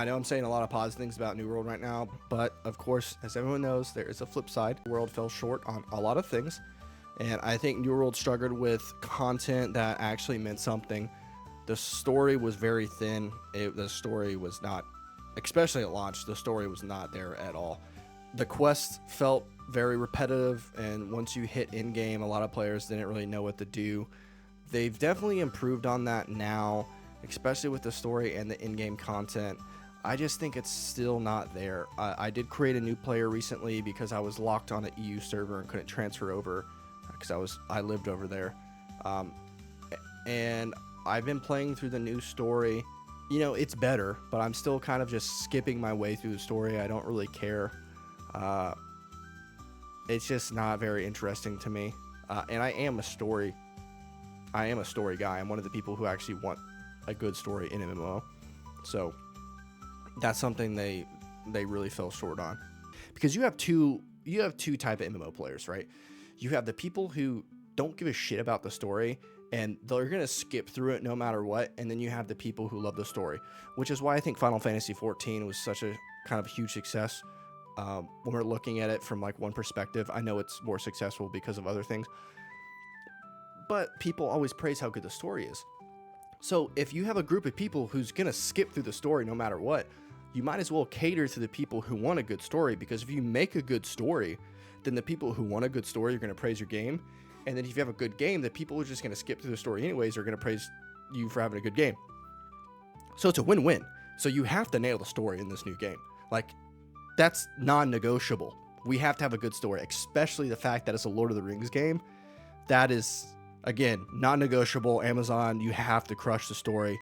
I know I'm saying a lot of positive things about New World right now, but of course, as everyone knows, there is a flip side. New World fell short on a lot of things, and I think New World struggled with content that actually meant something. The story was very thin. The story was not, especially at launch, the story was not there at all. The quests felt very repetitive, and once you hit in-game, a lot of players didn't really know what to do. They've definitely improved on that now, especially with the story and the in-game content. I just think it's still not there. I did create a new player recently because I was locked on an EU server and couldn't transfer over because I lived over there. And I've been playing through the new story. You know, it's better, but I'm still kind of just skipping my way through the story. I don't really care. It's just not very interesting to me. And I am a story guy. I'm one of the people who actually want a good story in MMO. So that's something they really fell short on. Because you have two type of MMO players, right? You have the people who don't give a shit about the story and they're going to skip through it no matter what. And then you have the people who love the story, which is why I think Final Fantasy XIV was such a kind of huge success. When we're looking at it from like one perspective, I know it's more successful because of other things, but people always praise how good the story is. So if you have a group of people who's going to skip through the story no matter what, you might as well cater to the people who want a good story, because if you make a good story, then the people who want a good story are going to praise your game. And then if you have a good game, the people who are just going to skip through the story anyways are going to praise you for having a good game. So it's a win-win. So you have to nail the story in this new game. Like, that's non-negotiable. We have to have a good story, especially the fact that it's a Lord of the Rings game. That is, again, non-negotiable. Amazon, you have to crush the story.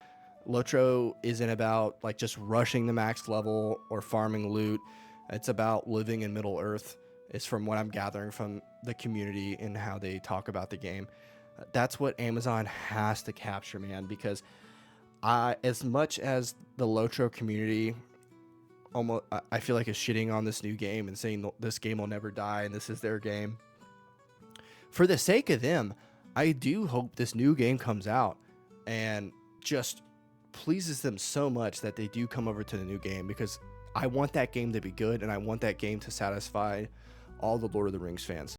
LOTR isn't about like just rushing the max level or farming loot. It's about living in Middle Earth. It's from what I'm gathering from the community and how they talk about the game. That's what Amazon has to capture, man, because as much as the LOTR community almost, I feel like, is shitting on this new game and saying this game will never die and this is their game, for the sake of them, I do hope this new game comes out and just pleases them so much that they do come over to the new game, because I want that game to be good and I want that game to satisfy all the Lord of the Rings fans.